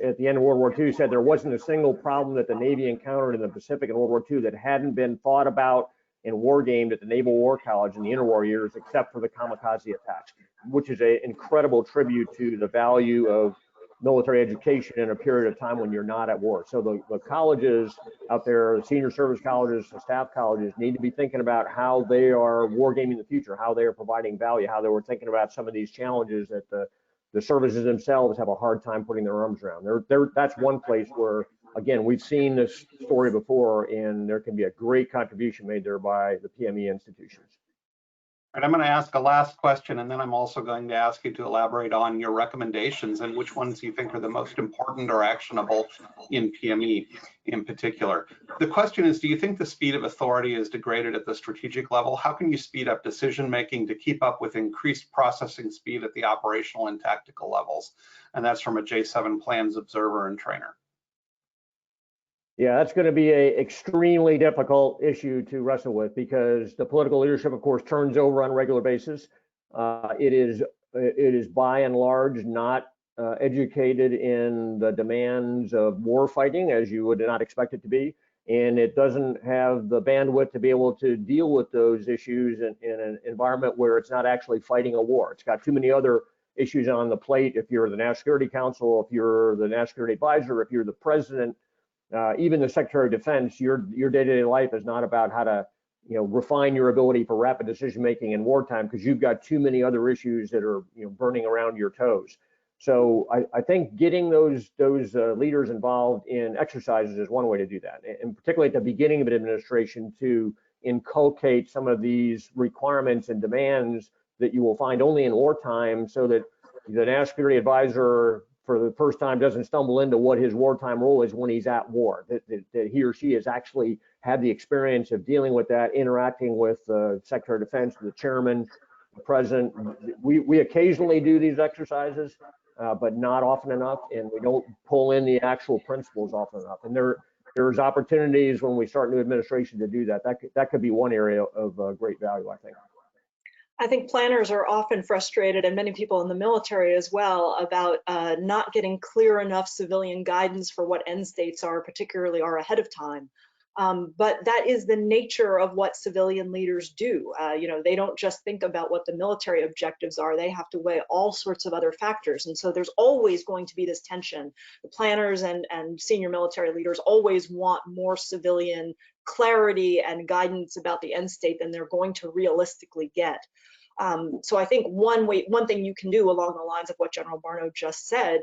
at the end of World War II said there wasn't a single problem that the Navy encountered in the Pacific in World War II that hadn't been thought about and war gamed at the Naval War College in the interwar years, except for the kamikaze attacks, which is an incredible tribute to the value of military education in a period of time when you're not at war. So the colleges out there, the senior service colleges, the staff colleges, need to be thinking about how they are wargaming the future, how they are providing value, how they were thinking about some of these challenges that the services themselves have a hard time putting their arms around. That's one place where, again, we've seen this story before, and there can be a great contribution made there by the PME institutions. And I'm going to ask a last question, and then I'm also going to ask you to elaborate on your recommendations and which ones you think are the most important or actionable in PME in particular. The question is, do you think the speed of authority is degraded at the strategic level? How can you speed up decision making to keep up with increased processing speed at the operational and tactical levels? And that's from a J7 Plans observer and trainer. Yeah, that's going to be an extremely difficult issue to wrestle with, because the political leadership, of course, turns over on a regular basis. It is by and large not educated in the demands of war fighting, as you would not expect it to be, and it doesn't have the bandwidth to be able to deal with those issues in an environment where it's not actually fighting a war. It's got too many other issues on the plate. If you're the National Security Council, if you're the National Security Advisor, if you're the President, even the Secretary of Defense, your day-to-day life is not about how to, refine your ability for rapid decision-making in wartime, because you've got too many other issues that are, burning around your toes. So I think getting those leaders involved in exercises is one way to do that, and particularly at the beginning of an administration to inculcate some of these requirements and demands that you will find only in wartime, so that the national security advisor for the first time doesn't stumble into what his wartime role is when he's at war, that he or she has actually had the experience of dealing with that, interacting with the Secretary of Defense, the chairman, the president. We occasionally do these exercises, but not often enough, and we don't pull in the actual principles often enough. And there's opportunities when we start new administration to do that. That could be one area of great value, I think. I think planners are often frustrated, and many people in the military as well, about not getting clear enough civilian guidance for what end states are, particularly are ahead of time. But that is the nature of what civilian leaders do. They don't just think about what the military objectives are. They have to weigh all sorts of other factors. And so there's always going to be this tension. The planners and senior military leaders always want more civilian clarity and guidance about the end state than they're going to realistically get. So I think one thing you can do along the lines of what General Barno just said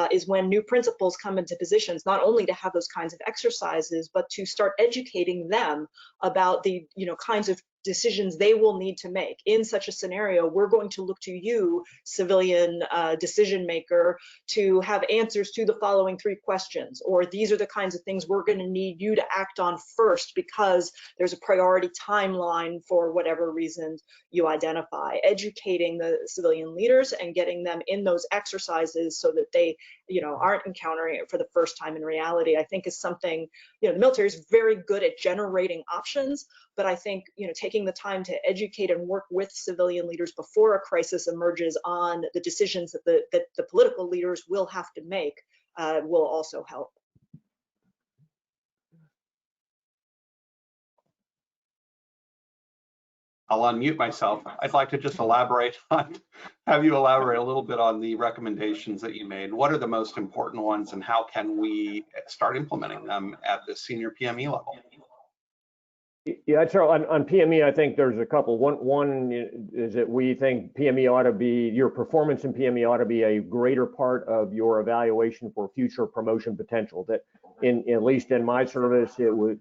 is when new principals come into positions, not only to have those kinds of exercises, but to start educating them about the kinds of decisions they will need to make. In such a scenario, we're going to look to you, civilian decision maker, to have answers to the following 3 questions, or these are the kinds of things we're going to need you to act on first because there's a priority timeline for whatever reasons you identify. Educating the civilian leaders and getting them in those exercises so that they aren't encountering it for the first time in reality, I think is something, the military is very good at generating options, but I think, taking the time to educate and work with civilian leaders before a crisis emerges on the decisions that the political leaders will have to make will also help. I'll unmute myself. I'd like to just have you elaborate a little bit on the recommendations that you made. What are the most important ones, and how can we start implementing them at the senior PME level? Yeah, Charles, on PME, I think there's a couple. One is that we think PME ought to be, your performance in PME ought to be a greater part of your evaluation for future promotion potential. That at least in my service, it was,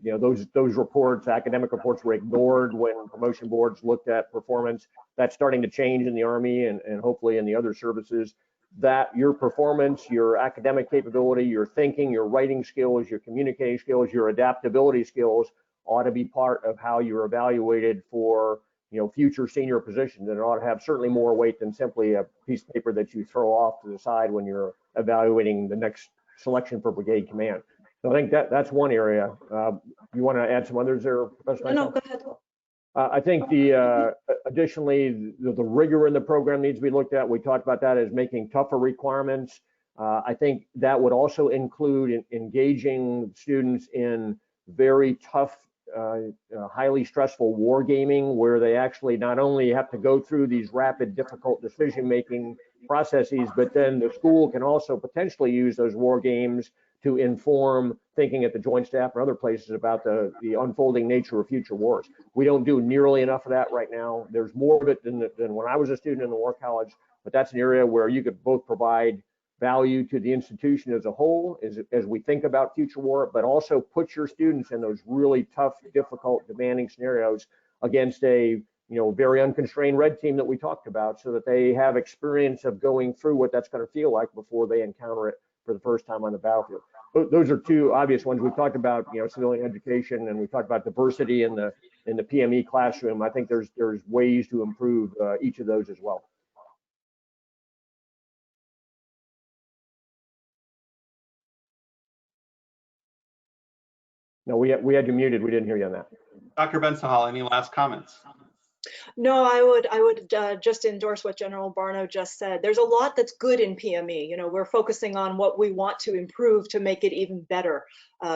those reports, academic reports, were ignored when promotion boards looked at performance. That's starting to change in the Army and hopefully in the other services. That your performance, your academic capability, your thinking, your writing skills, your communicating skills, your adaptability skills ought to be part of how you're evaluated for future senior positions, and it ought to have certainly more weight than simply a piece of paper that you throw off to the side when you're evaluating the next selection for brigade command. So I think that's one area. You want to add some others there, Professor? No, go ahead. I think additionally the rigor in the program needs to be looked at. We talked about that as making tougher requirements. I think that would also include engaging students in very tough, highly stressful war gaming, where they actually not only have to go through these rapid, difficult decision-making processes, but then the school can also potentially use those war games to inform thinking at the Joint Staff and other places about the unfolding nature of future wars. We don't do nearly enough of that right now. There's more of it than when I was a student in the War College, but that's an area where you could both provide value to the institution as a whole as we think about future war, but also put your students in those really tough, difficult, demanding scenarios against a very unconstrained red team that we talked about, so that they have experience of going through what that's going to feel like before they encounter it for the first time on the battlefield. Those are 2 obvious ones. We've talked about civilian education, and we've talked about diversity in the PME classroom. I think there's ways to improve each of those as well. No, we had you muted. We didn't hear you on that. Dr. Bensahel, any last comments? No, I would just endorse what General Barno just said. There's a lot that's good in PME. We're focusing on what we want to improve to make it even better,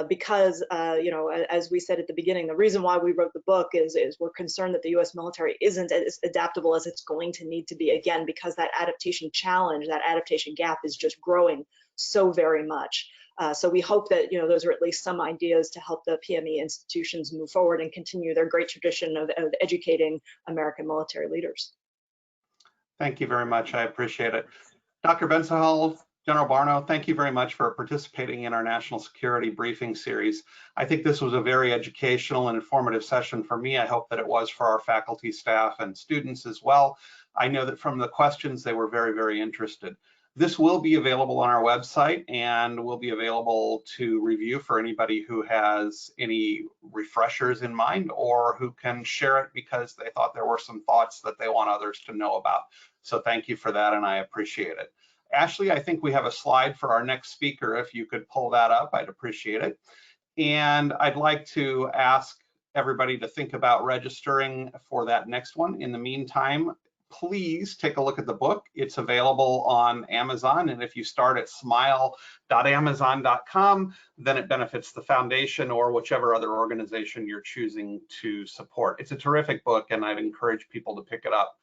because as we said at the beginning, the reason why we wrote the book is we're concerned that the U.S. military isn't as adaptable as it's going to need to be, again, because that adaptation challenge, that adaptation gap is just growing so very much. So we hope that those are at least some ideas to help the PME institutions move forward and continue their great tradition of educating American military leaders. Thank you very much. I appreciate it. Dr. Bensahel, General Barno, thank you very much for participating in our national security briefing series. I think this was a very educational and informative session for me. I hope that it was for our faculty, staff, and students as well. I know that from the questions, they were very, very interested. This will be available on our website and will be available to review for anybody who has any refreshers in mind or who can share it because they thought there were some thoughts that they want others to know about. So thank you for that, and I appreciate it. Ashley, I think we have a slide for our next speaker. If you could pull that up, I'd appreciate it. And I'd like to ask everybody to think about registering for that next one. In the meantime, please take a look at the book. It's available on Amazon, and if you start at smile.amazon.com, then it benefits the foundation or whichever other organization you're choosing to support. It's a terrific book, and I'd encourage people to pick it up.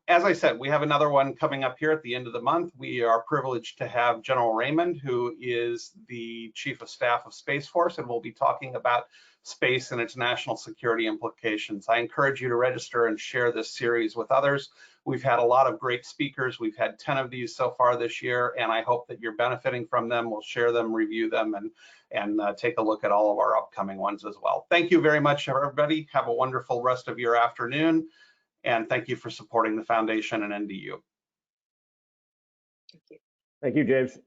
As I said, we have another one coming up here at the end of the month. We are privileged to have General Raymond, who is the Chief of Staff of Space Force, and we'll be talking about space and its national security implications. I encourage you to register and share this series with others. We've had a lot of great speakers. We've had 10 of these so far this year, and I hope that you're benefiting from them. We'll share them, review them, and take a look at all of our upcoming ones as well. Thank you very much, everybody. Have a wonderful rest of your afternoon. And thank you for supporting the foundation and NDU. Thank you. Thank you, James.